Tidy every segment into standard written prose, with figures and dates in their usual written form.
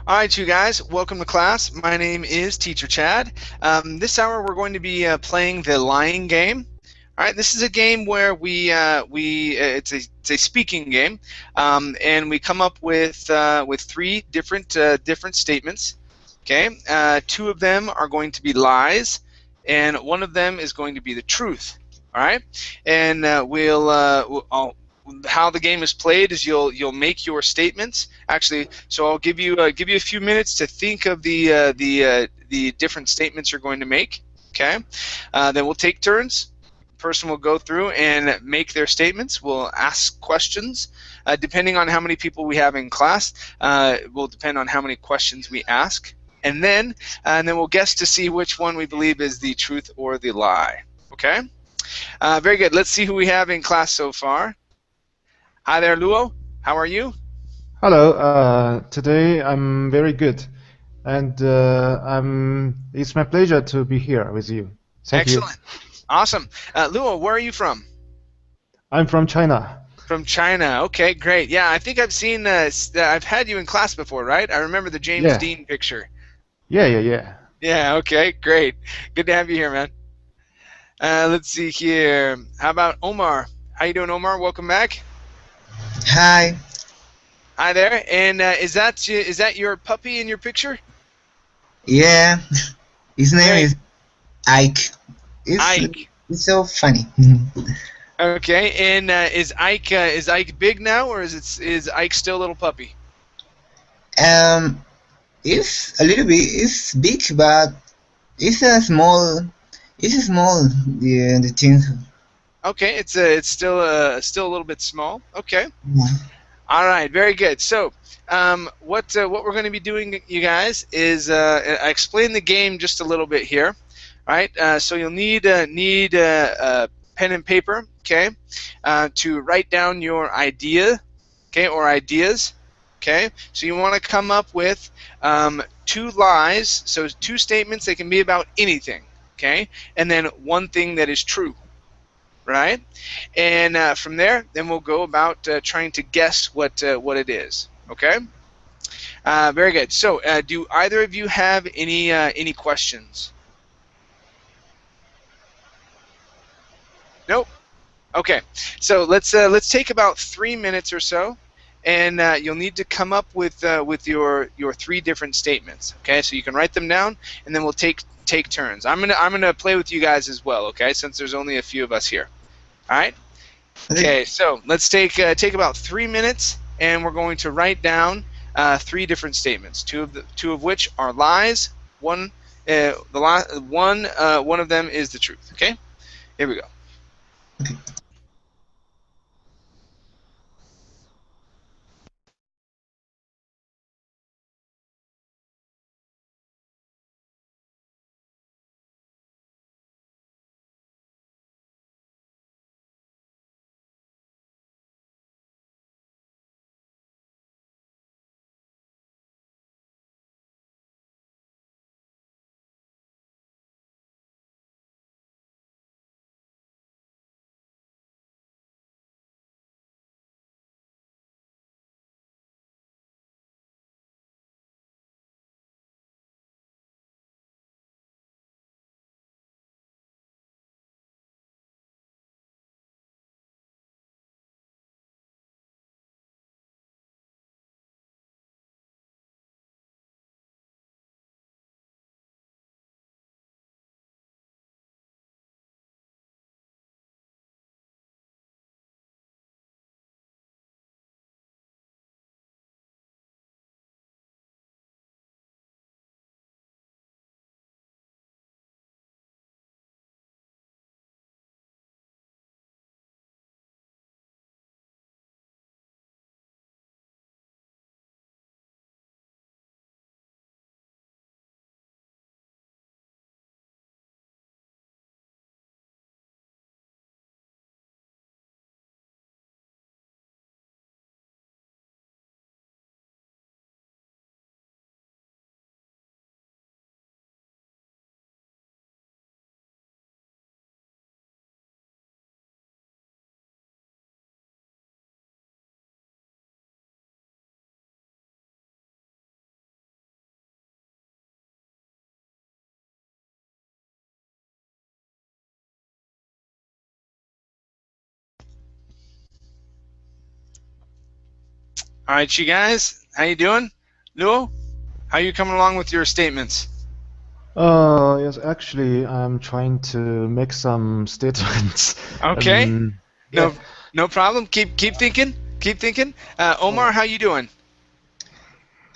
All right, you guys, welcome to class. My name is Teacher Chad. This hour we're going to be playing the lying game. All right, this is a game where it's a speaking game, and we come up with three different statements. Okay, two of them are going to be lies, and one of them is going to be the truth. All right, and how the game is played is you'll make your statements. Actually, so I'll give you a few minutes to think of the different statements you're going to make. Okay, then we'll take turns. The person will go through and make their statements. We'll ask questions. Depending on how many people we have in class, it will depend on how many questions we ask. And then we'll guess to see which one we believe is the truth or the lie. Okay? Very good. Let's see who we have in class so far. Hi there, Luo. How are you? Hello, today I'm very good, and it's my pleasure to be here with you. Thank you. Excellent. Awesome. Luo, where are you from? I'm from China. From China. Okay, great. Yeah, I think I've had you in class before, right? I remember the James Yeah, Dean picture. yeah. Yeah, okay, great. Good to have you here, man. Let's see here. How about Omar? How you doing, Omar? Welcome back. Hi. Hi there. And is that your puppy in your picture? Yeah, his name Very is Ike. It's Ike. it's so funny. Okay. And is Ike big now, or is Ike still a little puppy? Um, it's a little bit. It's big, but it's a small. It's a small. The thing. Okay, it's still a little bit small. Okay. All right, very good. So, what we're going to be doing, you guys, is I explain the game just a little bit here. All right. So you'll need pen and paper, okay, to write down your idea, okay, or ideas, okay. So you want to come up with two lies, so two statements. They can be about anything, okay, and then one thing that is true, right? And from there, then we'll go about trying to guess what it is. Okay. Very good. So, do either of you have any questions? Nope. Okay. So let's take about 3 minutes or so, and you'll need to come up with your three different statements. Okay. So you can write them down, and then we'll take turns. I'm gonna play with you guys as well. Okay. Since there's only a few of us here. All right. Okay. Okay, so let's take about 3 minutes, and we're going to write down three different statements. Two of which are lies. One of them is the truth. Okay, here we go. Okay. All right, you guys, how you doing? Luo, how you coming along with your statements? Yes, actually, I'm trying to make some statements. Okay. Yeah. No problem. Keep thinking. Keep thinking. Omar, how you doing?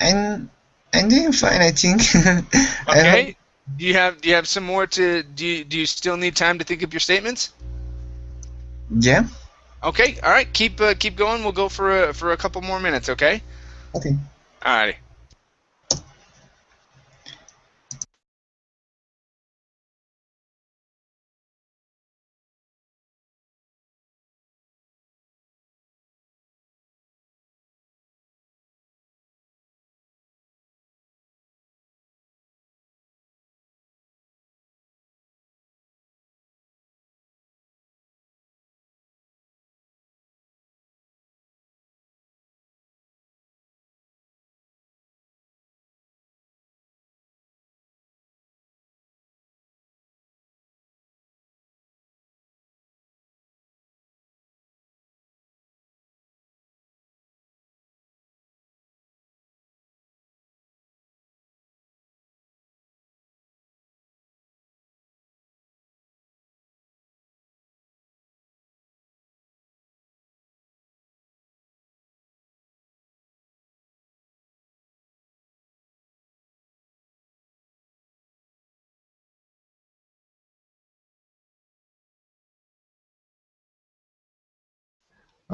I'm doing fine, I think. I hope. Okay. Do you have some more to do you still need time to think of your statements? Yeah. Okay. All right. Keep going. We'll go for a couple more minutes, okay? Okay. All righty.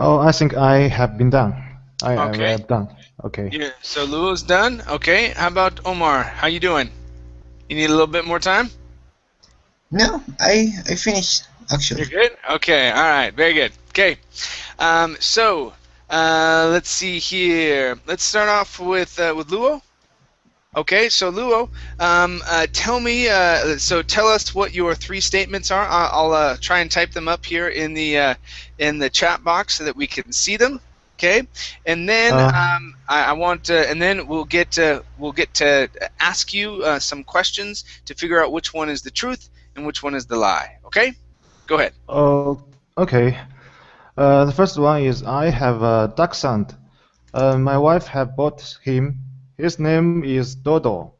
Oh, I think I have been done. I Okay. have done. Okay. Yeah. So Luo's done. Okay. How about Omar? How you doing? You need a little bit more time? No, I finished actually. You're good? Okay, all right, very good. Okay, so let's see here. Let's start off with Luo. Okay, so Luo, tell us what your three statements are. I'll try and type them up here in the chat box so that we can see them. Okay, and then I want and then we'll get to ask you some questions to figure out which one is the truth and which one is the lie. Okay, go ahead. Oh, okay. The first one is I have a dachshund. My wife have bought him. His name is Dodo.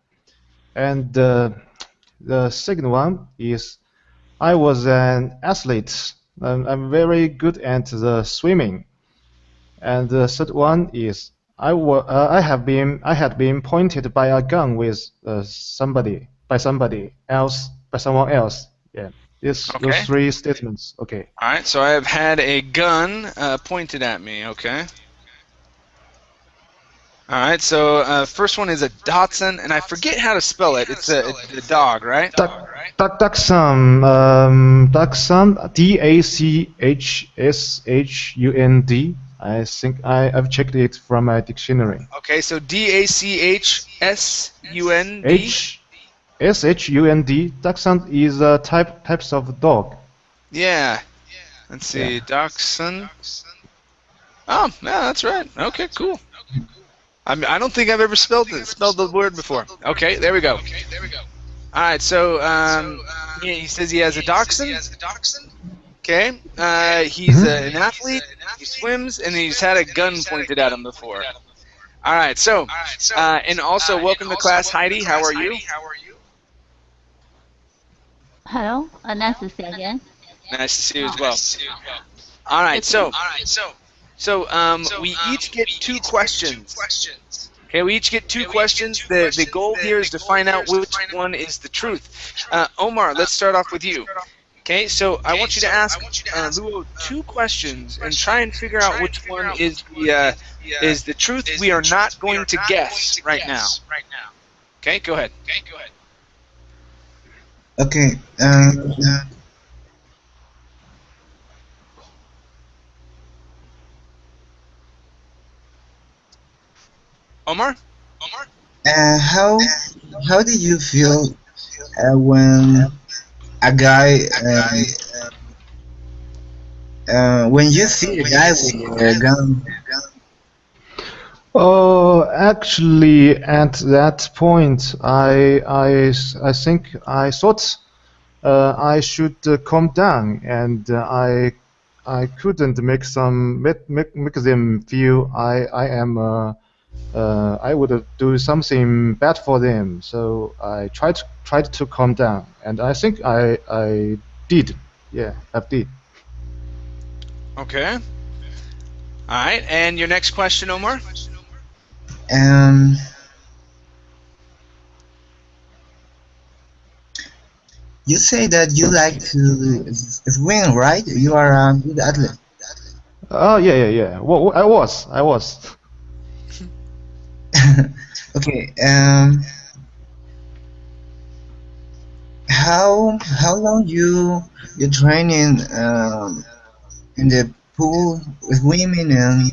And the second one is I was an athlete. I'm very good at the swimming. And the third one is I had been pointed by a gun with someone else. Yeah, those three statements. Okay. All right. So I have had a gun pointed at me. Okay. All right. So first one is a Dachshund, and I forget how to spell it. It's a dog, right? Dachshund. Dachshund. Dachshund. I think I've checked it from my dictionary. Okay, so Dachshund. Shund. Dachshund is a types of dog. Yeah. Let's see, yeah. Dachshund. Oh, yeah, that's right. Okay, cool. I don't think I've ever spelled the word before. Okay, there we go. All right, so he says he has a Dachshund. Okay, he's an athlete. He swims, and he's had a gun pointed at him before. All right, so and also welcome to class, Heidi. How are you? Hello, nice to see you again. Nice to see you as well. All right, so we each get two questions. Okay, we each get two questions. The goal here is to find out which one is the truth. Omar, let's start off with you. Okay, so I want you to ask Luo two questions and try and figure out which one is the truth. We are not going to guess right now. Okay, go ahead. Okay. Omar? How did you feel when a guy when you see a guy with a gun? Oh, actually, at that point, I think I thought I should calm down, and I I couldn't make them feel I would do something bad for them. So I tried to calm down, and I think I did. Yeah, I did. Okay. All right. And your next question, Omar? You say that you like to swim, right? You are a good athlete. Oh yeah. Well, I was. Okay. How long you training in the pool swimming and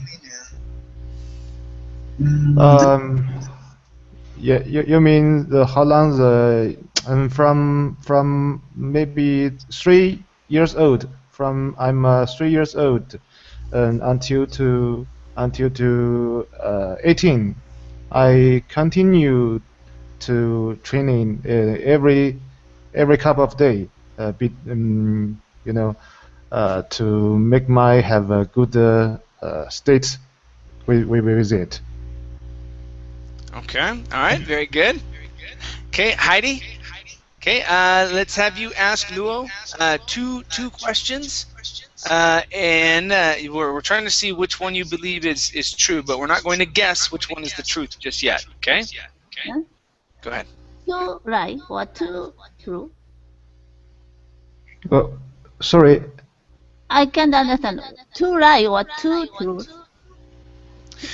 Yeah, you mean how long from maybe 3 years old. I'm 3 years old, and until to 18, I continue to training every couple of day, to make my have a good state with it. Okay. All right. Very good. Okay, Heidi. Okay. Let's have you ask Luo two questions, and we're trying to see which one you believe is true, but we're not going to guess which one is the truth just yet. Okay. Yeah. Go ahead. 2 right or 2 true? Sorry. I can't understand. 2 right or 2 true?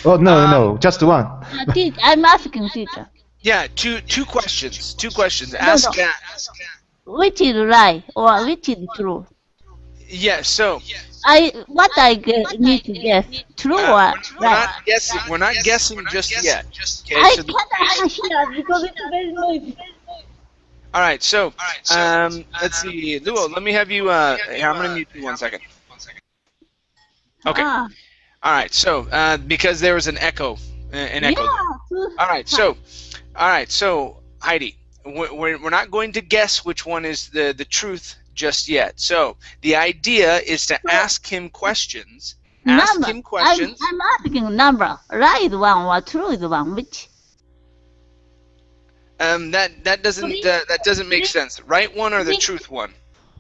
Oh no, just one. I'm asking teacher. Yeah, two questions. Two questions. Ask. Which is right or which is true? Yeah. So. What I need to guess, true or right? We're not guessing just yet. Okay. I can't hear because it's very noisy. All right. So let's see, Luo. Let me have you. Here, I'm gonna mute you 1 second. Okay. All right. So because there was an echo. Yeah. All right. So Heidi, we're not going to guess which one is the truth just yet. So the idea is to ask him questions. Ask him questions. I'm asking number. Right is one or true is one. Which? That doesn't make sense. Right one or the truth one?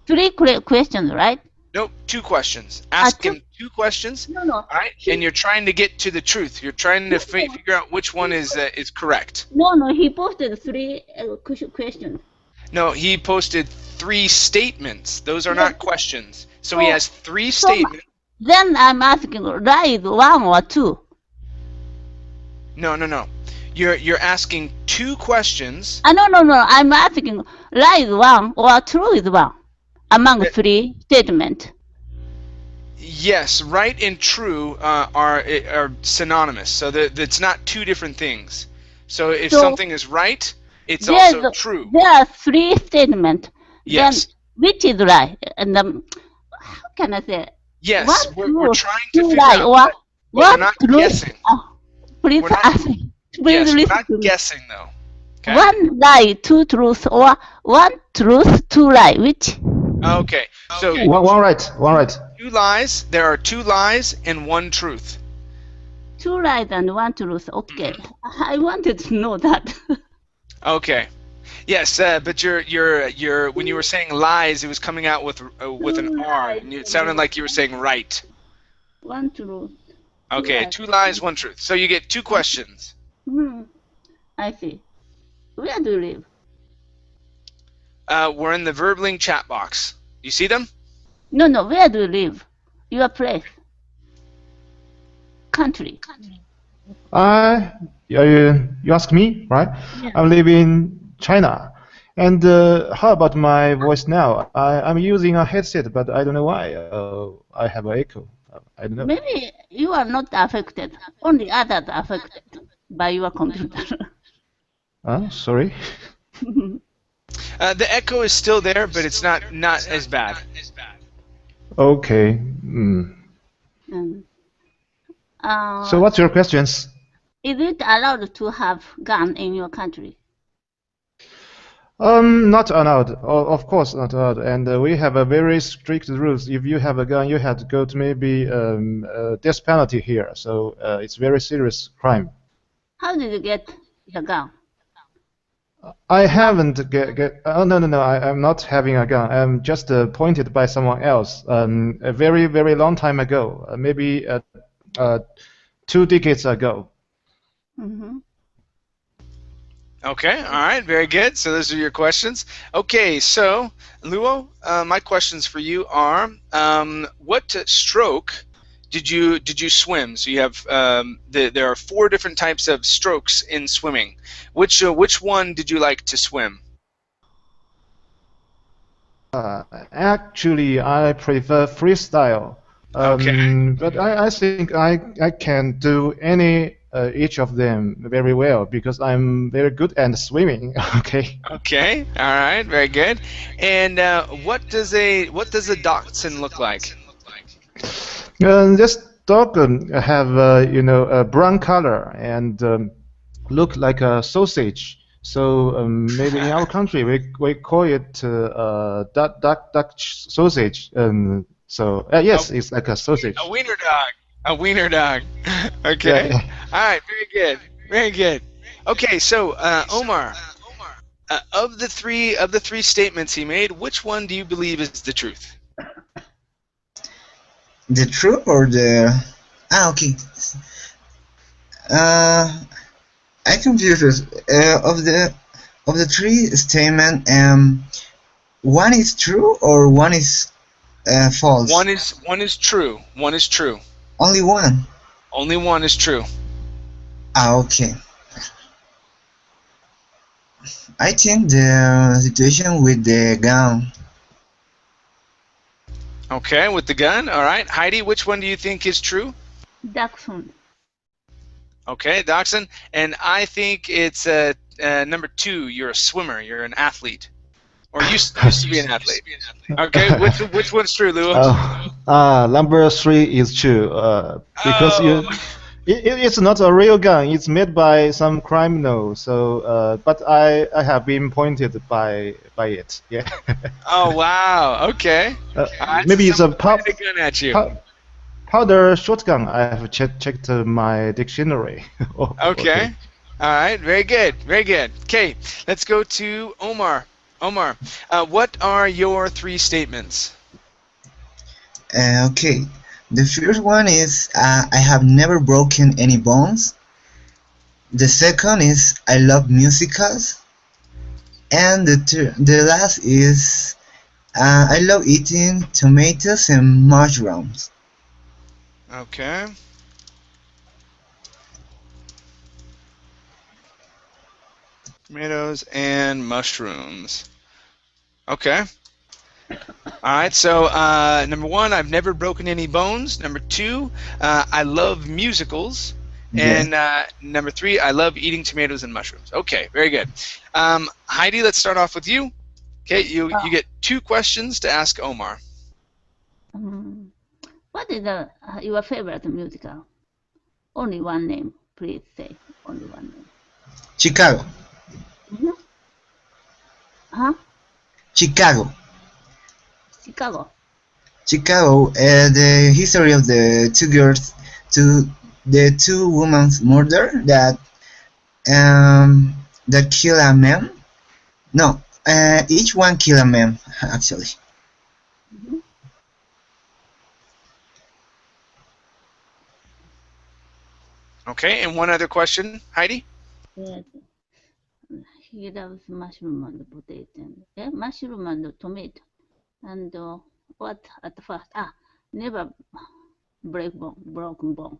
3 questions, right? Nope, 2 questions. Ask him 2 questions. No. All right, and you're trying to get to the truth. You're trying to figure out which one is correct. No. He posted 3 questions. No, he posted 3 statements. Those are not questions. So he has 3 statements. Then I'm asking, right, 1 or 2? No. You're asking 2 questions. No. I'm asking, right is 1 or true is 1 among 3 statements. Yes, right and true are synonymous. So it's not 2 different things. So if something is right, it's also true. There are 3 statements. Yes. Then which is right? And how can I say? Yes, we're trying to figure right, out. But we're not true? guessing. Please ask me. Please we're listen not to me. guessing though. Okay? 1 lie, 2 truth, or 1 truth, 2 lie. Which? Okay. So one right. 2 lies. There are 2 lies and 1 truth. 2 lies and 1 truth. Okay. I wanted to know that. Okay. Yes, but you're when you were saying lies, it was coming out with an R, and it sounded like you were saying right. 1 truth. Okay, 2 lies, 1 truth. So you get 2 questions. I see. Where do you live? We're in the Verbling chat box. You see them? No. Where do you live? Your place. Country. You ask me, right? Yeah. I live in China. And how about my voice now? I'm using a headset, but I don't know why. I have an echo. I don't know. Maybe you are not affected. Only others are affected by your computer. Sorry. The echo is still there, but it's not as bad. Okay. So what's your questions? Is it allowed to have gun in your country? Not allowed. Of course not allowed. And we have a very strict rules. If you have a gun, you have to go to maybe death penalty here. So it's very serious crime. How did you get the gun? I haven't get. Oh no. I'm not having a gun. I'm just pointed by someone else. A very very long time ago. Maybe 2 decades ago. Mm-hmm. Okay, all right, very good. So those are your questions. Okay, so Luo, my questions for you are: what stroke did you swim? So you have there are 4 different types of strokes in swimming. Which one did you like to swim? Actually, I prefer freestyle. Okay. But I think I can do any each of them very well because I'm very good at swimming. Okay. Okay. All right. Very good. And what does a dachshund look like? This dog have a brown color and look like a sausage. So maybe in our country we call it duck sausage. So yes, it's like a sausage. A wiener dog. A wiener dog. Okay. Yeah. All right. Very good. Very good. Okay. So Omar, of the three statements he made, which one do you believe is the truth? The truth or the... okay. I confused. Of the 3 statement, one is true or one is false? One is true. One is true. Only one. Only one is true. Okay. I think the situation with the gun. Okay, with the gun. All right, Heidi, which one do you think is true? Dachshund. Okay, Dachshund, and I think it's number 2. You're a swimmer. You're an athlete, or used to be an athlete. Okay, which one's true, Luo? Number 3 is true because it's not a real gun. It's made by some criminal. So, but I have been pointed by it. Yeah. Oh wow. Okay. Maybe it's a pointed a gun at you. powder shotgun. I have checked my dictionary. Okay. All right. Very good. Very good. Okay. Let's go to Omar. Omar, what are your 3 statements? Okay. The first one is I have never broken any bones. The second is I love musicals. And the last is I love eating tomatoes and mushrooms. Okay. Tomatoes and mushrooms. Okay. All right, so number 1, I've never broken any bones. Number 2, I love musicals. And number 3, I love eating tomatoes and mushrooms. Okay, very good. Heidi, let's start off with you. Okay, you get 2 questions to ask Omar. What is your favorite musical? Only one name, please say. Only one name. Chicago. Mm-hmm. Huh? Chicago. Chicago. Chicago. The history of the 2 girls, the 2 women's murder that kill a man. No, each one kill a man actually. Mm-hmm. Okay, and one other question, Heidi? Yes. He loves mushroom and potato. Mushroom and tomato. And what at first? Never broken bone.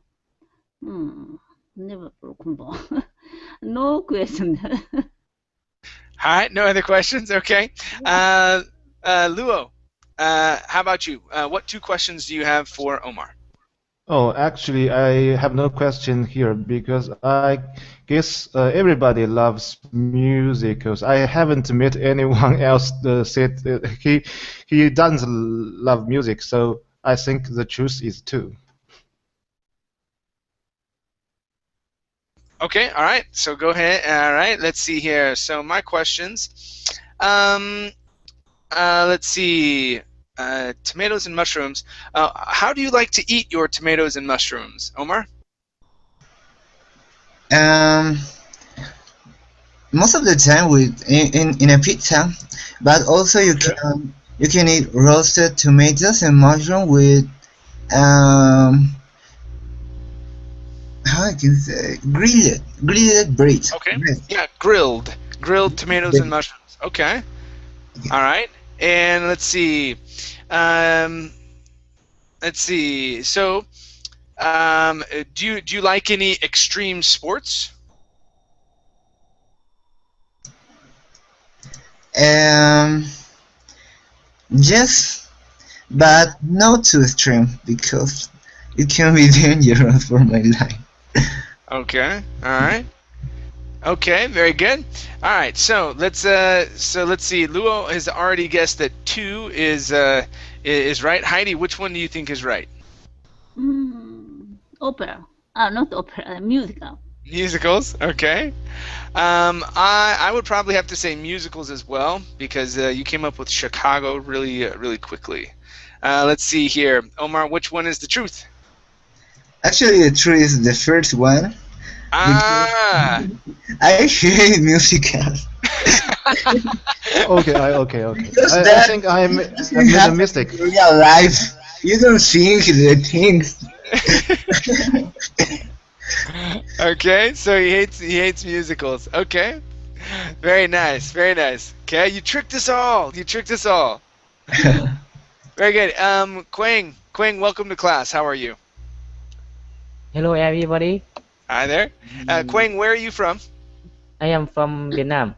Never broken bone. No question. All right, no other questions? Okay. Luo, how about you? What 2 questions do you have for Omar? Oh, actually, I have no question here because I guess everybody loves musicals. I haven't met anyone else said he doesn't love music, so I think the truth is 2. Okay, all right. So go ahead. All right, let's see here. So my questions. Let's see. Tomatoes and mushrooms. How do you like to eat your tomatoes and mushrooms, Omar? Most of the time with in a pizza, but also you can eat roasted tomatoes and mushroom with how I can say grilled bread. Okay. Bread. Yeah, grilled tomatoes and mushrooms. Okay. All right. And let's see. So, do you like any extreme sports? Yes, but not too extreme because it can be dangerous for my life. Okay. All right. Okay. Very good. All right. So let's see. Luo has already guessed that 2 is right. Heidi, which one do you think is right? Opera. Not opera. Musical. Musicals. Okay. I would probably have to say musicals as well because you came up with Chicago really quickly. Let's see here, Omar. Which one is the truth? Actually, the truth is the first one. Ah. I hate musicals. Okay. I think I made a mistake. In real life, you don't think the things. Okay, so he hates musicals. Okay, very nice. Okay, you tricked us all. Very good. Quang, welcome to class. How are you? Hello everybody. Hi there. Quang, where are you from? I am from Vietnam.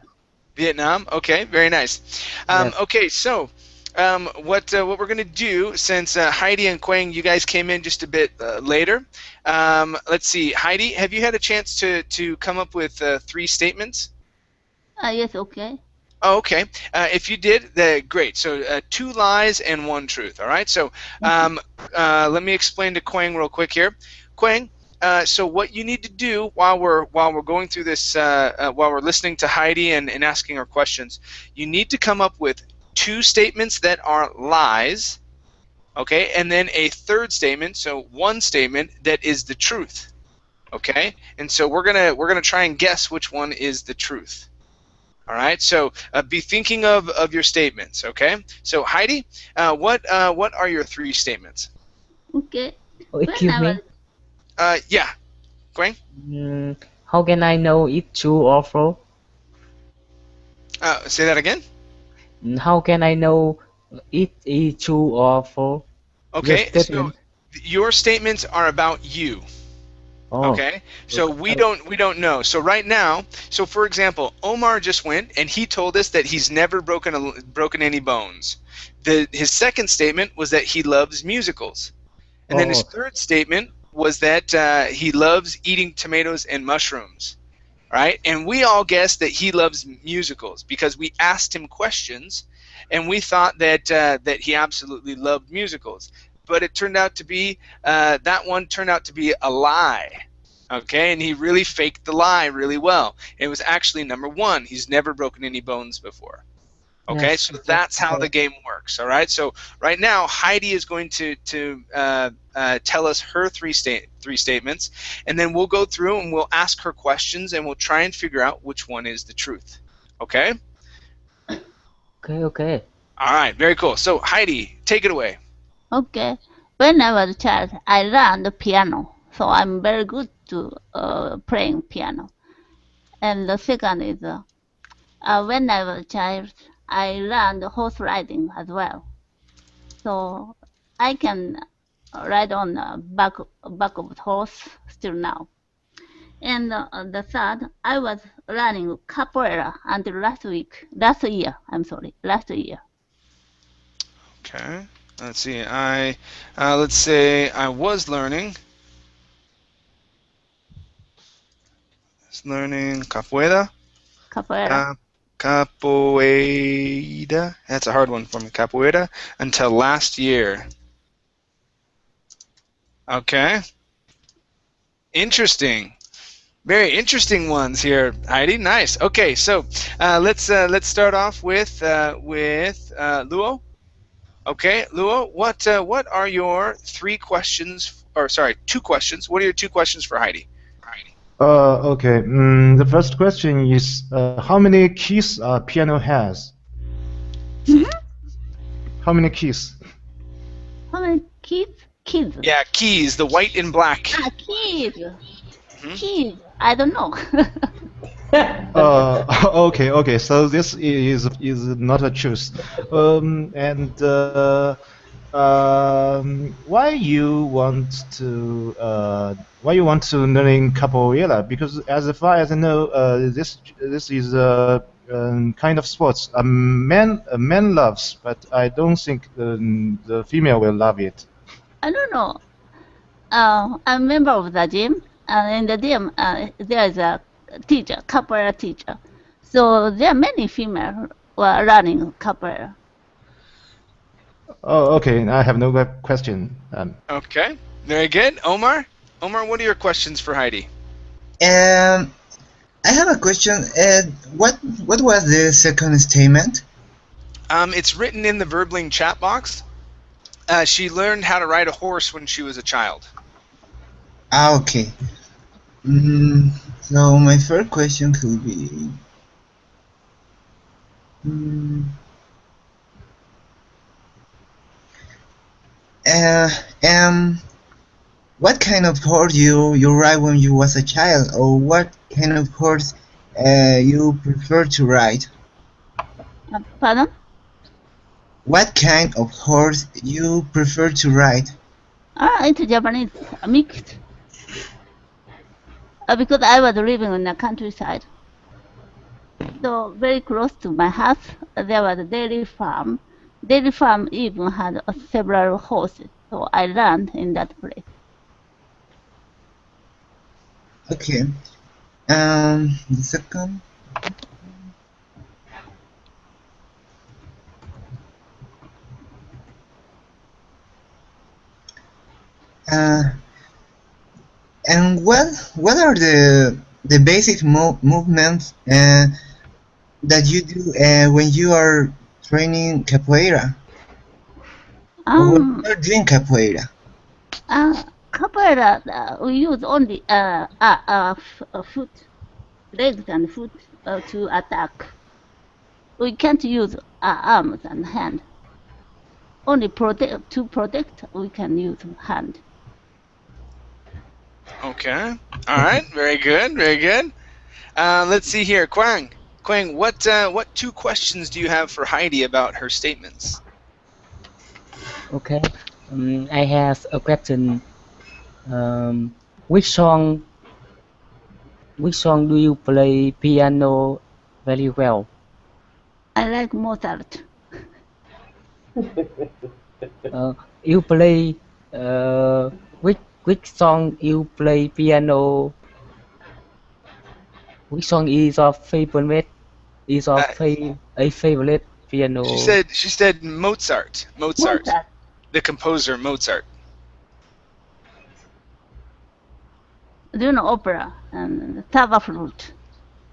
Vietnam. Okay, very nice. Yes. Okay, so what we're going to do, since Heidi and Quang, you guys came in just a bit later. Let's see. Heidi, have you had a chance to come up with 3 statements? Yes, okay. Oh, okay. If you did, great. So 2 lies and 1 truth. All right. So let me explain to Quang real quick here. Quang, so what you need to do while we're going through this, while we're listening to Heidi and asking her questions, you need to come up with 2 statements that are lies, okay, and then a 3rd statement, so 1 statement that is the truth, okay. And so we're gonna try and guess which one is the truth. All right. So be thinking of your statements, okay. So Heidi, what are your 3 statements? Okay. Oh, excuse me. Yeah, Quang. How can I know it's true or false? Say that again. How can I know it is true or false? Okay, Your so statement. your statements are about you. Oh, Okay, so we don't know. So right now, so for example, Omar just went and he told us that he's never broken any bones. His 2nd statement was that he loves musicals, and then his 3rd statement was that he loves eating tomatoes and mushrooms. Right? And we all guessed that he loves musicals because we asked him questions, and we thought that that he absolutely loved musicals. But it turned out to be that one turned out to be a lie. Okay, and he really faked the lie really well. It was actually number 1. He's never broken any bones before. Okay, yes, so that's how the game works. All right, so right now Heidi is going to tell us her 3 statements, and then we'll go through and we'll ask her questions, and we'll try and figure out which one is the truth. Okay? Okay. All right, very cool. So Heidi, take it away. Okay. When I was a child, I learned the piano, so I'm very good to playing piano. And the second is when I was a child, I learned horse riding as well. So I can ride on the back of the horse still now. And the 3rd, I was learning capoeira until last year. Last year. Okay. Let's see. Let's say I was learning capoeira. Capoeira. Capoeira. That's a hard one for me. Capoeira until last year. Okay. Interesting. Very interesting ones here, Heidi. Nice. Okay, so let's start off with Luo. Okay, Luo, what are your 3 questions? Or sorry, 2 questions. What are your 2 questions for Heidi? Okay. The first question is how many keys piano has? How many keys? How many kids? Kids. Yeah, keys, the white and black. Kids. Mhm. Kids. I don't know. Okay. So this is not a choice. Why you want to learn capoeira? Because as far as I know, this is a kind of sports a man loves, but I don't think the female will love it. I don't know. I'm a member of the gym, and in the gym, there is a teacher, capoeira teacher. So there are many females who are running capoeira. Oh, okay. I have no question. Okay, very good. Omar, what are your questions for Heidi? I have a question. What was the second statement? It's written in the Verbling chat box. She learned how to ride a horse when she was a child. Okay. So my first question could be, what kind of horse you ride when you was a child, or what kind of horse you prefer to ride? Pardon? What kind of horse you prefer to ride? It's Japanese, mixed. Because I was living in the countryside. So very close to my house, there was a dairy farm. Dairy farm even had several horses, so I learned in that place. Okay. The second. And what are the basic movements that you do when you are training capoeira? Or when you are doing capoeira? Capoeira, we use only foot, legs and foot to attack. We can't use arms and hand. Only to protect, we can use hand. Okay. All right. Very good. Very good. Let's see here, Quang. Quang, what 2 questions do you have for Heidi about her statements? Okay. I have a question. Which song do you play piano very well? I like Mozart. You play which song you play piano? Which song is your favorite? Is your a favorite piano? She said Mozart. Mozart. The composer Mozart. Do you know opera and Zauberflöte?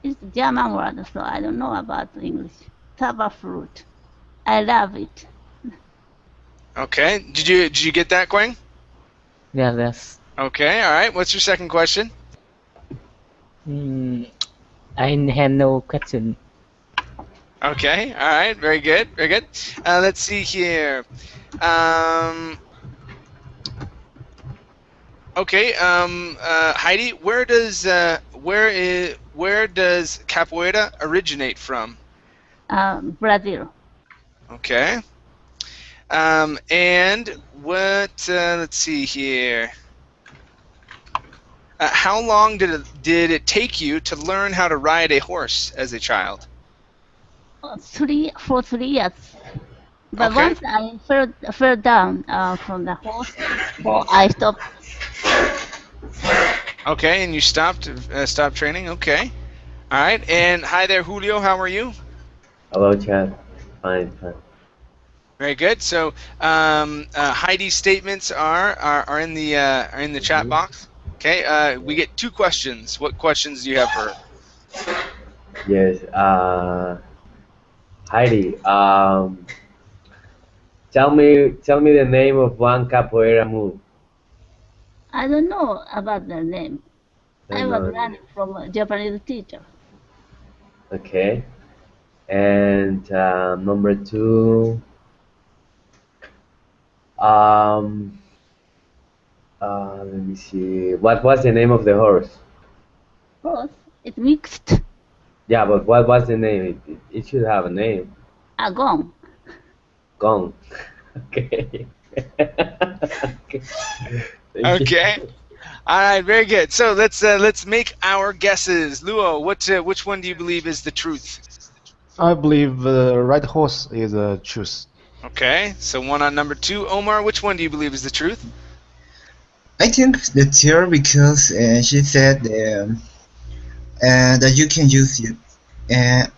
It's German word, so I don't know about English. Zauberflöte. I love it. Okay. Did you get that, Quang? Yeah, yes. Okay. All right. What's your second question? I have no question. Okay. All right. Very good. Very good. Let's see here. Okay. Heidi, where does capoeira originate from? Brazil. Okay. And what? Let's see here. How long did it take you to learn how to ride a horse as a child? 3 years. But Okay. once I fell down from the horse, so I stopped. Okay, and you stopped training. Okay. All right. And hi there, Julio. How are you? Hello, Chad. Fine. Very good. So Heidi's statements are in the chat box. Okay, we get 2 questions. What questions do you have for her? Yes. Heidi, tell me the name of one capoeira move. I don't know about the name. I was No, learning from a Japanese teacher. okay. And number 2, um, let me see. What was the name of the horse? Horse, it's mixed. Yeah, but what was the name? It should have a name. Gong. Gong. Okay. Okay. Thank you. Okay. All right, very good. So let's make our guesses. Luo, which one do you believe is the truth? I believe the right horse is a choose. Okay, so 1 on number 2. Omar, which one do you believe is the truth? I think the teacher because she said that you can use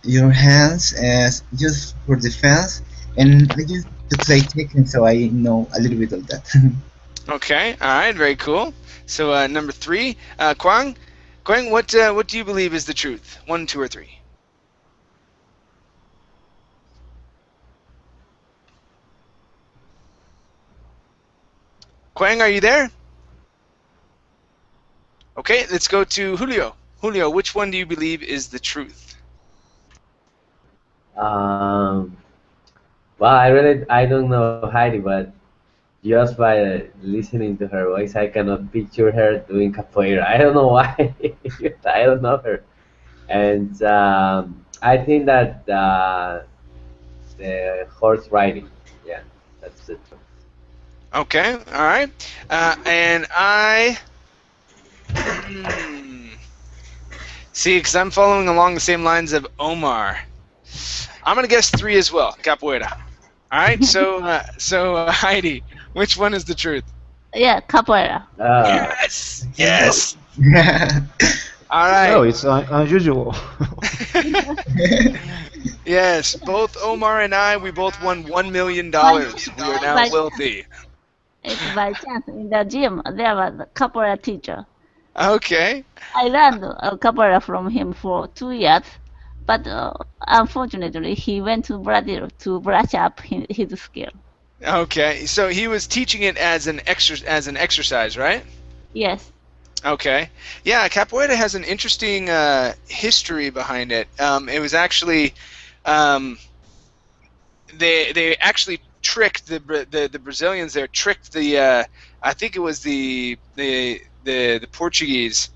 your hands as just for defense, and I used to play Tekken, so I know a little bit of that. Okay, all right, very cool. So number 3, Kwang, what do you believe is the truth? 1, 2, or 3? Kwang, are you there? Okay, let's go to Julio. Julio, which one do you believe is the truth? Well, I don't know Heidi, but just by listening to her voice, I cannot picture her doing capoeira. I don't know why. I don't know her, and I think that the horse riding. Yeah, that's it. Okay, all right. And I... See, because I'm following along the same lines of Omar. I'm going to guess 3 as well, capoeira. All right, so Heidi, which one is the truth? Yeah, capoeira. Yes! Yes! All right. No, it's unusual. Yes, both Omar and I, we both won $1 million. We are now wealthy. It's by chance in the gym there was a capoeira teacher. Okay. I learned capoeira from him for 2 years, but unfortunately he went to Brazil to brush up his skill. Okay, so he was teaching it as an exercise, right? Yes. Okay. Yeah, capoeira has an interesting history behind it. It was actually they actually tricked the Brazilians there, tricked the I think it was the Portuguese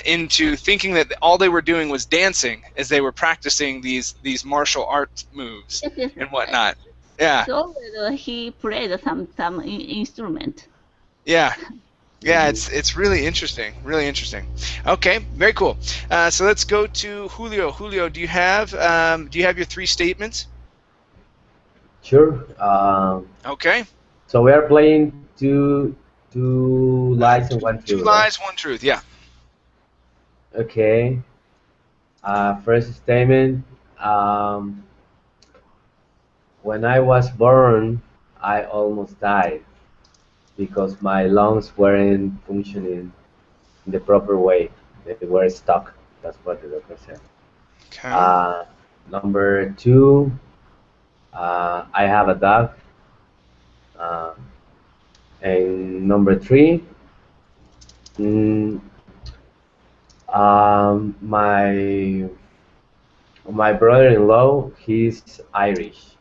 into thinking that all they were doing was dancing as they were practicing these martial art moves and whatnot. Yeah. So he played some instrument. Yeah. Yeah, it's really interesting. Really interesting. Okay, very cool. So let's go to Julio. Julio, do you have your 3 statements? Sure. Okay. So we are playing two lies and 1 truth. 2 lies, 1 truth. Yeah. Okay. First statement. When I was born, I almost died because my lungs weren't functioning in the proper way. They were stuck. That's what the doctor said. Okay. Number 2, I have a dog. And number 3, my brother-in-law, he's Irish.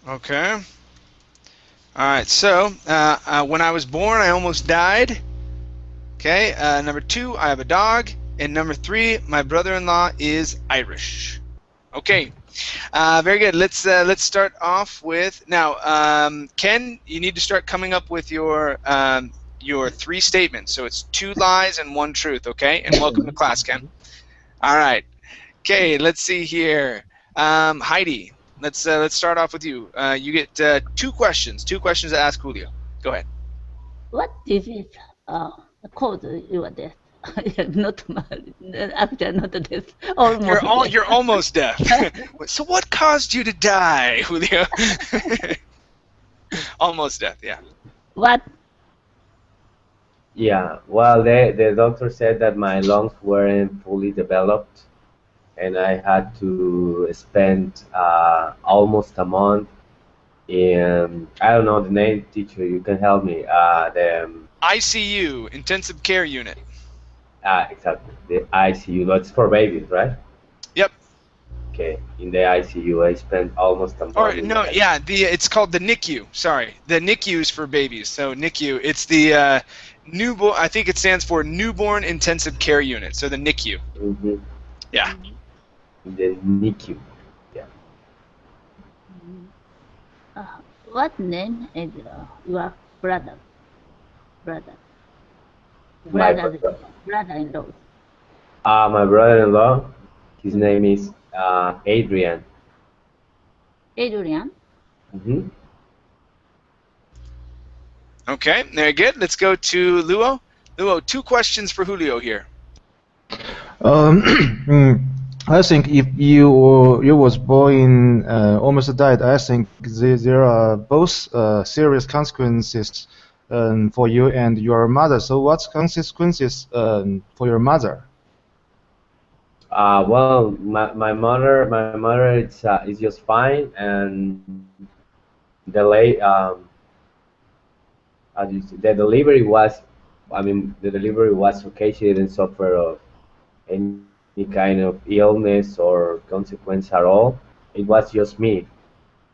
Okay. All right. So when I was born, I almost died. Okay. Number 2, I have a dog, and number 3, my brother-in-law is Irish. Okay. Very good. Let's start off with now. Ken, you need to start coming up with your 3 statements. So it's 2 lies and 1 truth. Okay. And welcome to class, Ken. All right. Okay. Let's see here. Heidi, let's start off with you. You get 2 questions. 2 questions to ask Julio. Go ahead. What disease caused your death? Not actually not death. Almost. You're almost deaf. So what caused you to die, Julio? Almost death. Yeah. What Yeah, well, the doctor said that my lungs weren't fully developed, and I had to spend almost a month in, I don't know the name, teacher, you can help me. ICU, intensive care unit. Exactly, the ICU. That's for babies, right? Yep. Okay, in the ICU, I spent almost a Or month in no, the yeah, it's called the NICU. Sorry, the NICU is for babies. So NICU, it's the newborn. I think it stands for newborn intensive care unit. So the NICU. ICU. Yeah. In the NICU. Yeah. What name is your brother? Brother. My Brother. Brother-in-law. my brother-in-law, his name is Adrian. Adrian. Hmm. Okay, very good. Let's go to Luo. Luo, 2 questions for Julio here. I think if you was born almost died, I think there are both serious consequences for you and your mother. So what's consequences for your mother? Well, my mother is just fine, and the late how do you say, the delivery was, I mean, the delivery was okay. She didn't suffer of any kind of illness or consequence at all. It was just me.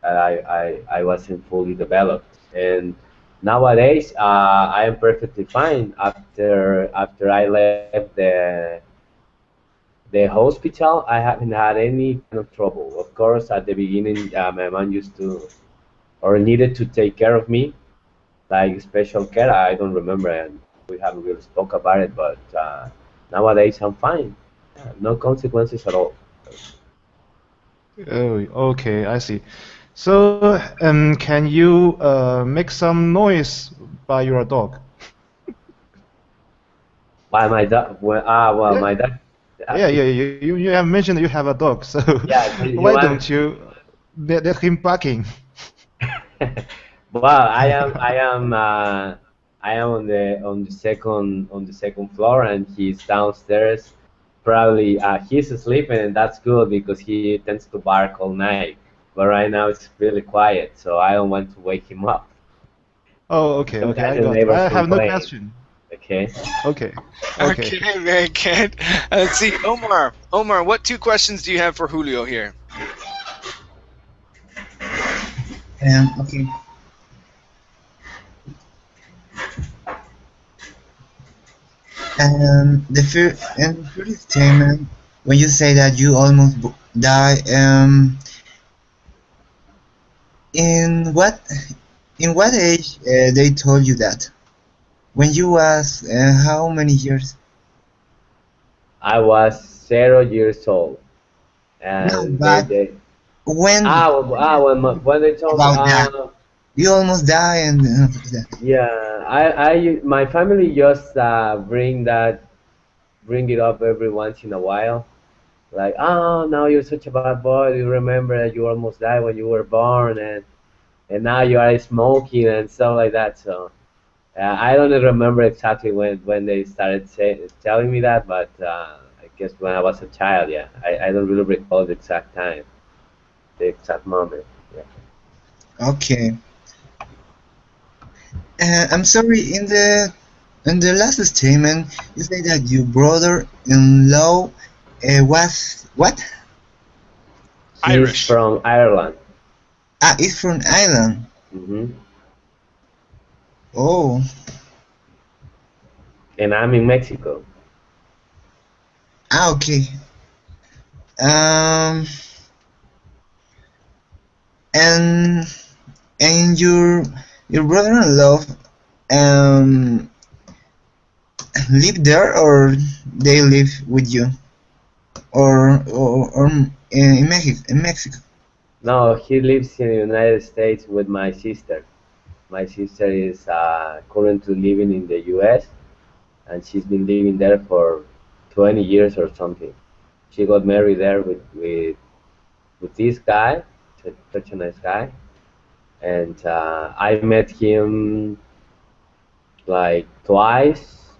I wasn't fully developed, and nowadays I am perfectly fine. After I left the hospital, I haven't had any kind of trouble. Of course, at the beginning, my mom used to or needed to take care of me, like special care. I don't remember, and we haven't really spoke about it. But nowadays, I'm fine. No consequences at all. Oh, okay, I see. So can you make some noise by your dog? Why my dog? Well, Yeah, my dog. yeah. You have mentioned you have a dog, so Yeah, you why want? don't you let him barking? Well, I am on the second floor, and he's downstairs. Probably he's sleeping, and that's good because he tends to bark all night. But right now it's really quiet, so I don't want to wake him up. Oh, okay, okay, Sometimes I the got. neighbors I have no complain. question. Okay. Okay, okay. Okay, very good. Let's see, Omar. Omar, what 2 questions do you have for Julio here? Okay. And the first statement, when you say that you almost die, in what in what age they told you that? When you was how many years? I was 0 years old, No, and but they when when they told me, about that? You almost die and that. yeah, my family just bring it up every once in a while. Like, oh, now you're such a bad boy. You remember that you almost died when you were born, and now you are smoking and stuff like that. So I don't remember exactly when they started telling me that, but I guess when I was a child, yeah. I don't really recall the exact time, the exact moment. Yeah. Okay. I'm sorry. In the last statement, you say that your brother-in-law was what? He's Irish. from Ireland. Ah, it's from Ireland. Hmm. Oh, And I'm in Mexico. okay. Um, and your brother-in-law um live there or they live with you or in Mexico? In Mexico. No, he lives in the United States with my sister. My sister is currently living in the U.S., and she's been living there for 20 years or something. She got married there with this guy, such a nice guy, and I met him like twice,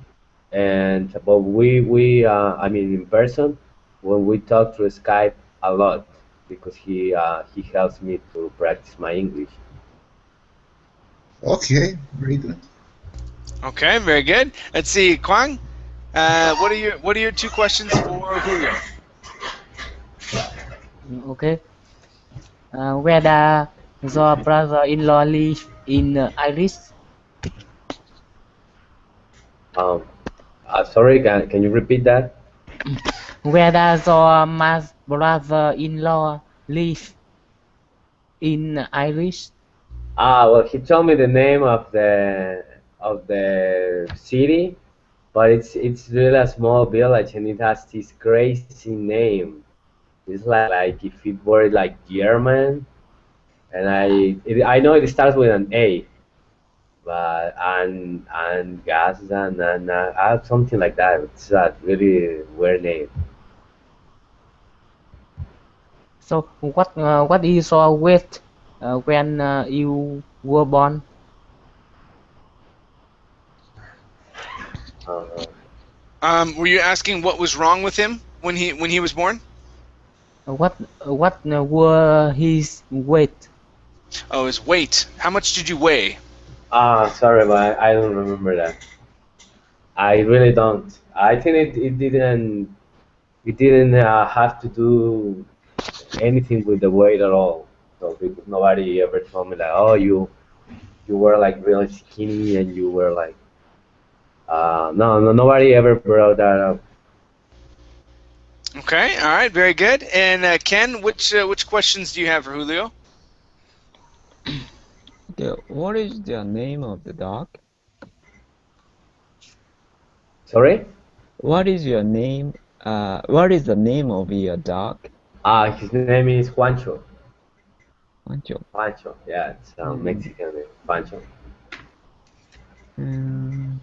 and but I mean in person when we talk through Skype a lot because he helps me to practice my English. Okay, very good. Okay, very good. Let's see, Kwang. What are your two questions for Julio? Okay. Where does your brother-in-law live in Iris? Um, Sorry, can you repeat that? Where does your brother-in-law live in Iris? Well, he told me the name of the city, but it's really a small village and it has this crazy name. It's like if it were like German, and I know it starts with an A, but and gas and something like that. It's a really weird name. So what is your weight when you were born? Uh, Were you asking what was wrong with him when he was born? What were his weight? Oh, his weight. How much did you weigh? Sorry, but I don't remember that. I really don't. I think it didn't have to do anything with the weight at all. So because nobody ever told me like, oh, you were like really skinny and you were like, no, nobody ever brought that up. Okay, all right, very good. And Ken, which questions do you have for Julio? Okay, what is the name of the dog? Sorry? What is your name? What is the name of your dog? His name is Juancho. Pancho. Pancho, yeah, it's Mexican name, Pancho. Um,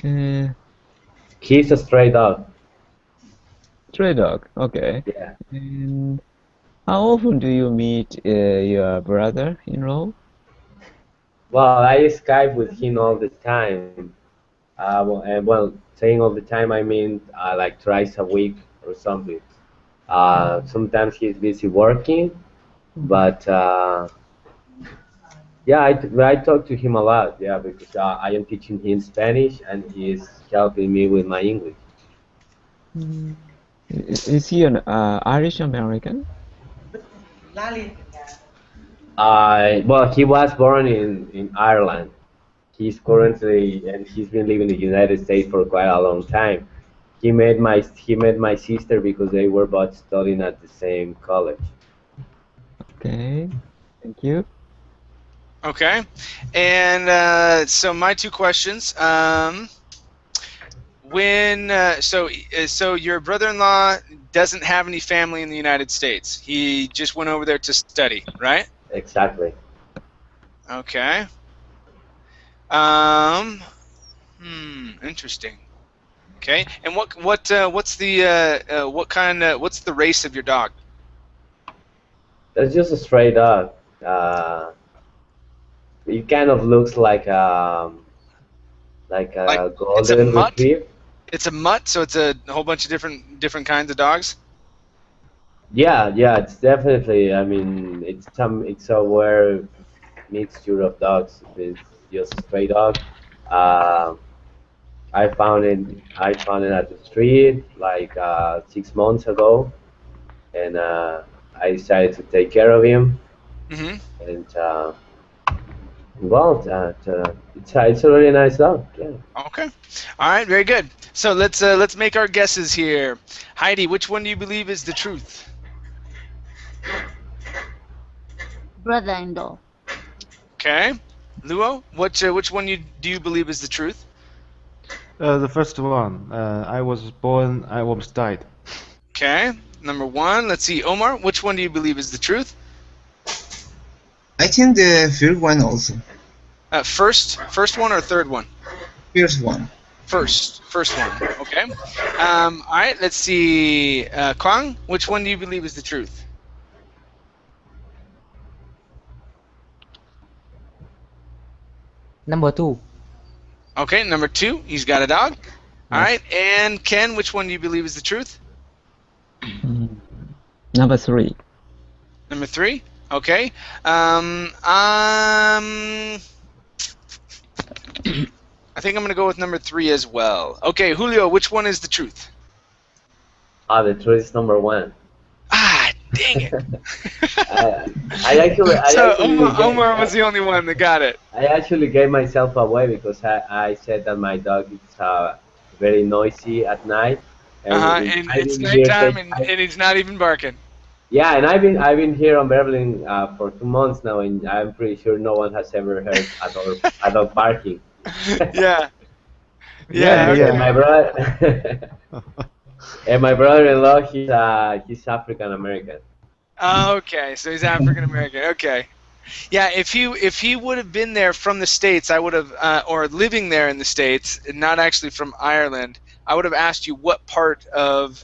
uh, He's a stray dog. Stray dog. Okay. Yeah. And how often do you meet your brother-in-law? Well, I Skype with him all the time. Well, saying all the time, I mean like twice a week or something. Sometimes he's busy working, but yeah, I talk to him a lot. Yeah, because I am teaching him Spanish and he is helping me with my English. Is he an Irish American? Well, he was born in Ireland. He's been living in the United States for quite a long time. He met my sister because they were both studying at the same college. Okay, thank you. Okay, and so my two questions. So your brother-in-law doesn't have any family in the United States. He just went over there to study, right? Exactly. Okay. Interesting. Okay, and what's the race of your dog? That's just a stray dog. It kind of looks like a It's a golden mutt. retriever. It's a mutt, so it's a whole bunch of different kinds of dogs. Yeah, it's definitely. I mean, it's a rare mixture of dogs. It's just a stray dog. Uh, I found it at the street like 6 months ago, and I decided to take care of him. Mm-hmm. And well, it's a really nice dog. Yeah. Okay. All right. Very good. So let's make our guesses here. Heidi, which one do you believe is the truth? Brother-in-law. Okay. Luo, which one do you believe is the truth? The first one. I was born. I almost died. Okay. Number one. Let's see. Omar, which one do you believe is the truth? I think the first one also. First one or third one? First one. First one. Okay. All right. Let's see. Kwang, which one do you believe is the truth? Number 2. Okay, number 2, he's got a dog. All Yes. right, and Ken, which one do you believe is the truth? Number 3. Number 3. Okay. I think I'm gonna go with number 3 as well. Okay, Julio, which one is the truth? The truth is number 1. Ah, dang it. I actually Omar was the only one that got it. I actually gave myself away because I said that my dog is very noisy at night. And I it's didn't hear nighttime, that- and he's not even barking. Yeah, and I've been here on Berlin for 2 months now, and I'm pretty sure no one has ever heard a dog barking. Yeah. Yeah, okay. And my brother and my brother-in-law, he's African American. Okay, so he's African American. Okay. Yeah, if he would have been there from the States, I would have, or living there in the States, and not actually from Ireland, I would have asked you what part of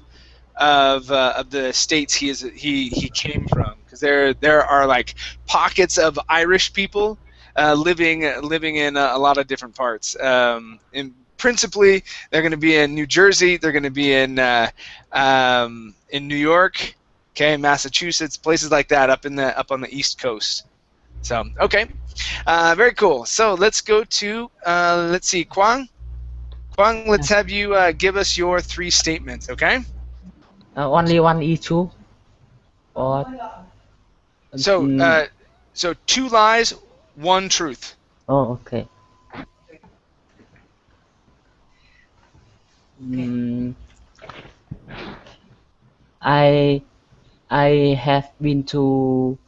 the states he came from, because there are like pockets of Irish people living in a lot of different parts. And principally, they're going to be in New Jersey. They're going to be in New York, okay, Massachusetts, places like that, up on the East Coast. So okay, very cool. So let's go to let's see, Kwang. Kwang, let's have you give us your 3 statements, okay? Only one issue. Or So 2 lies, 1 truth. oh, okay. Mm, I have been to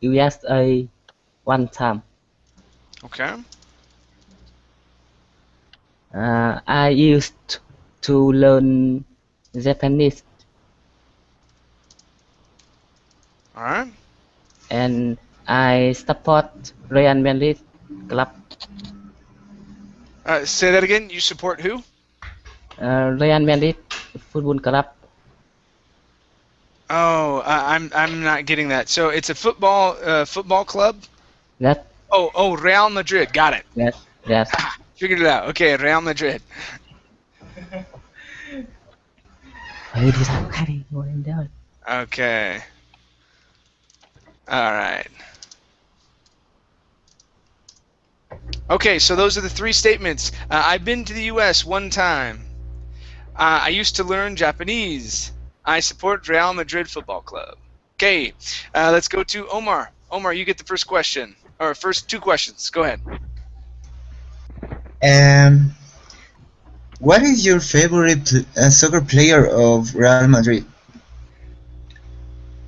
USA one time. Okay. I used to learn Japanese, All right. and I support Real Madrid club. Say that again. You support who? Real Madrid football club. Oh, I'm not getting that. So it's a football club. That Oh, Real Madrid. Got it. yes. Figured it out. Okay, Real Madrid. Okay. All right. Okay, so those are the 3 statements. I've been to the U.S. one time. I used to learn Japanese. I support Real Madrid Football Club. Okay, let's go to Omar. Omar, you get the first question, or first 2 questions. Go ahead. What is your favorite soccer player of Real Madrid?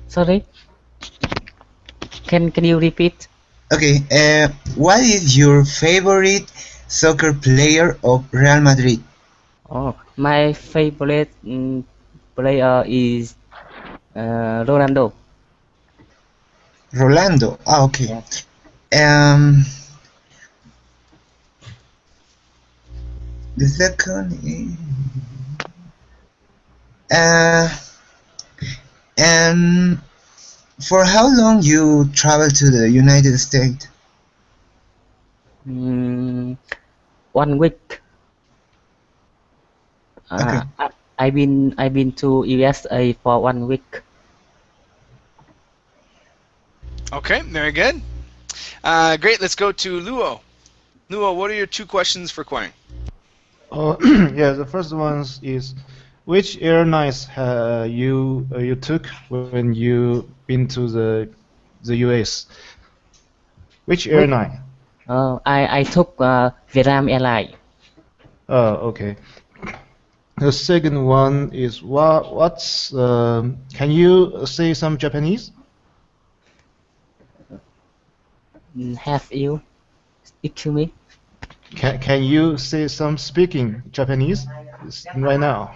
Sorry. Can you repeat? Okay, what is your favorite soccer player of Real Madrid? Oh, my favorite player is Ronaldo. Rolando. Ah, okay. Yes. The second is, and for how long you travel to the United States? 1 week. Okay. I've been to USA for 1 week. Okay, very good. Great. Let's go to Luo. Luo, what are your 2 questions for Kwang? Yeah, the first one is, which airlines you took when you been to the US? Which airline? I took Vietnam Airlines. Oh, okay. The second one is what's can you say some Japanese? Have you? Excuse me? Can you say some speaking Japanese right now?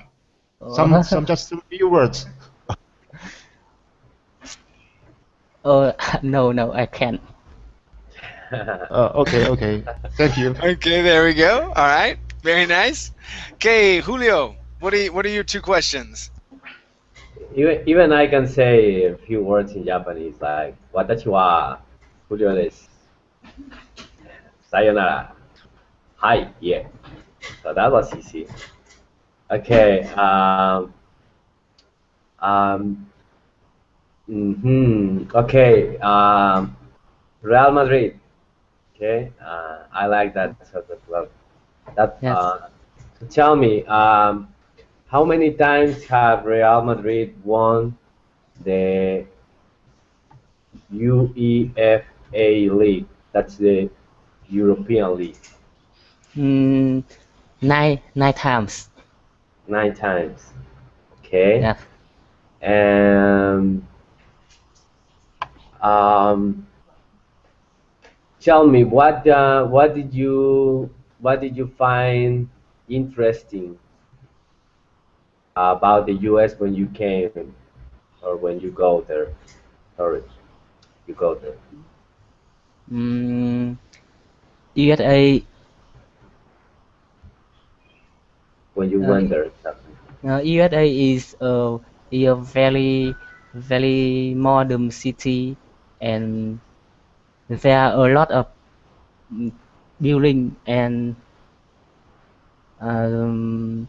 Some just a few words. No, I can't. Okay. Thank you. Okay, there we go. All right, very nice. Okay, Julio, what are your 2 questions? Even I can say a few words in Japanese, like watashi wa Julio desu. Sayonara. Hi. Yeah. So that was easy. Okay. Um, Okay. Real Madrid. Okay. I like that soccer club. That. Yes. So tell me, how many times have Real Madrid won the UEFA League? That's the European League. Mm, nine times. 9 times. Okay. Yes. And um, tell me, what did you find interesting about the U.S. when you came or when you go there? Sorry, you go there Mm, USA. when you went there. Exactly. USA is a very modern city, and there are a lot of mm, building, and um,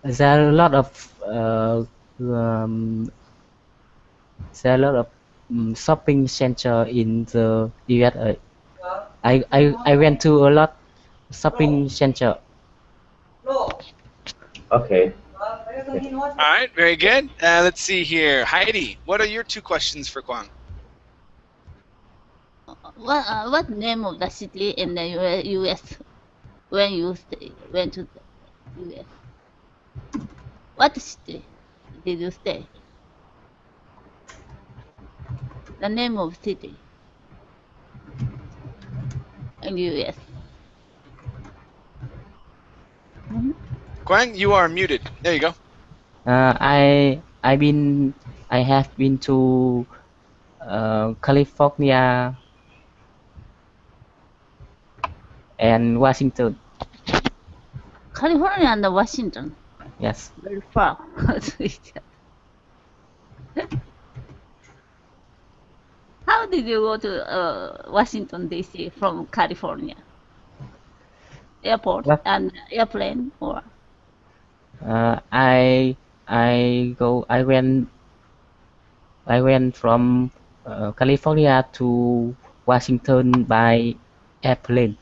there are a lot of um, there are a lot of shopping center in the USA. I went to a lot shopping center. Okay. All right, very good. Let's see here. Heidi, what are your 2 questions for Kwang? What name of the city in the U.S. when you went to the U.S.? What city did you stay? The name of city in the U.S. Kwang, you are muted. There you go. I have been to California and Washington. California and Washington, Yes. very far. How did you go to Washington D.C. from California? Airport What? and airplane or? I I went from California to Washington by airplane.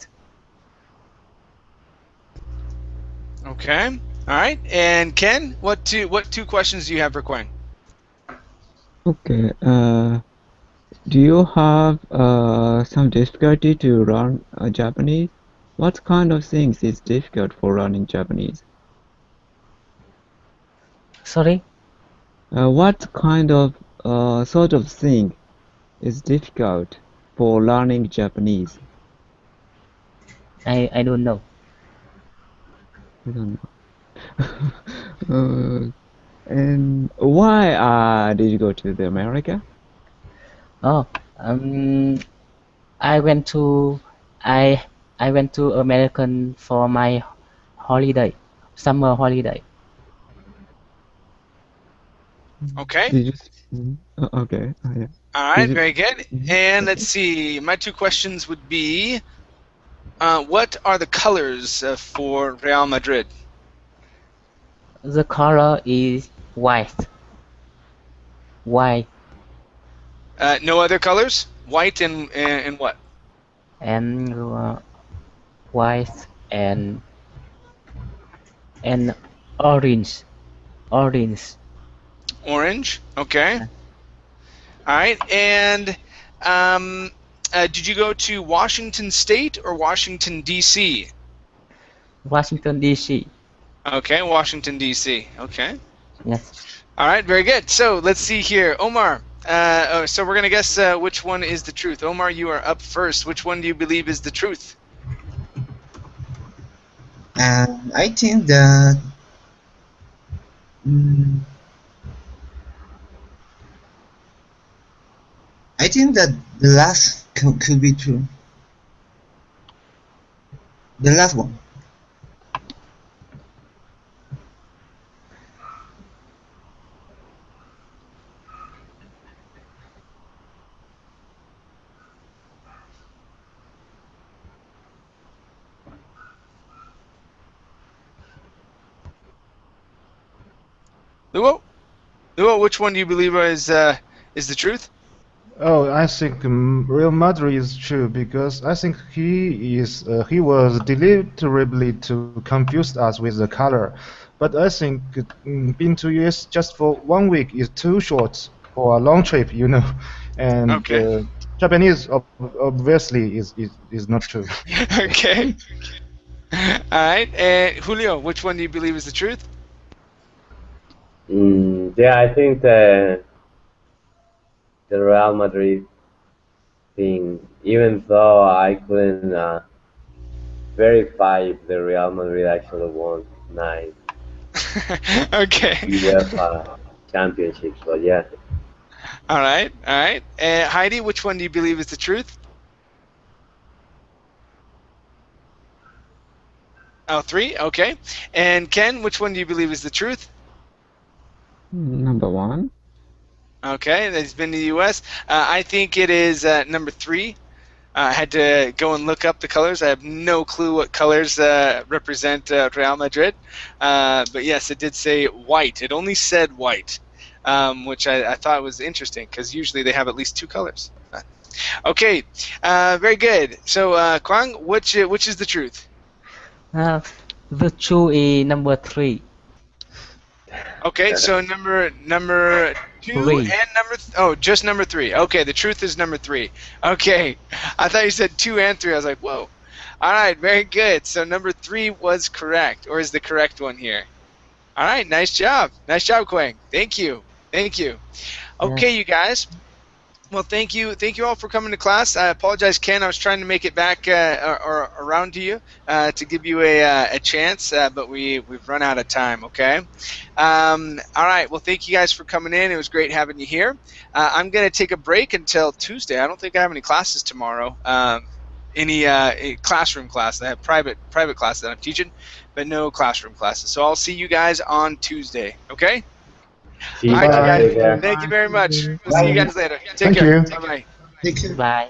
Okay. All right. And Ken, what 2 questions do you have for Kwang? Okay. Do you have some difficulty to learn Japanese? What kind of things is difficult for learning Japanese? Sorry, What kind of sort of thing is difficult for learning Japanese? I don't know. I don't know. And why did you go to the America? Oh, um, I went to I I went to American for my holiday, summer holiday. Okay. Did you? Okay. Yeah. All Did right. you? Very good. And let's see. My 2 questions would be, what are the colors for Real Madrid? The color is white. White No other colors? White and what? and white and orange. Orange. Orange. Okay. All right. And did you go to Washington State or Washington D.C.? Washington D.C. Okay, Washington D.C. Okay. Yes. All right, very good. So let's see here, Omar. So we're gonna guess which one is the truth. Omar, you are up first. Which one do you believe is the truth? I think that mm, I think that the last could be true. The last one. Luo? Luo, which one do you believe is the truth? Oh, I think Real Madrid is true because I think he was deliberately to confuse us with the color. But I think being to US just for 1 week is too short for a long trip, you know. And Okay. Japanese obviously is not true. Okay. All right. And Julio, which one do you believe is the truth? Yeah, I think the Real Madrid thing, even though I couldn't verify if the Real Madrid actually won 9 Okay. UEFA championships, but yeah. All right. All right. And Heidi, which one do you believe is the truth? Oh, 3. Okay. And Ken, which one do you believe is the truth? Number 1. Okay, that's been to the U.S. I think it is number 3. I had to go and look up the colors. I have no clue what colors represent Real Madrid. But yes, it did say white. It only said white, which I thought was interesting because usually they have at least 2 colors. Okay, very good. So, Kwang, which is the truth? The truth is number 3. Okay, so number 2 3. and just number 3. Okay, the truth is number 3. Okay, I thought you said 2 and 3. I was like, whoa. All right, very good. So number 3 was correct, or is the correct one here? All right, nice job, Kwang. Thank you. Okay, you guys. Well, thank you all for coming to class. I apologize, Ken. I was trying to make it back or around to you to give you a chance, but we've run out of time. Okay. All right. Well, thank you guys for coming in. It was great having you here. I'm going to take a break until Tuesday. I don't think I have any classes tomorrow. Any classroom class. I have private classes that I'm teaching, but no classroom classes. So I'll see you guys on Tuesday. Okay. See you All right, guys. you guys. Thank you very much. We'll see you guys later. Take Thank care. you. Bye bye. Take care. Bye.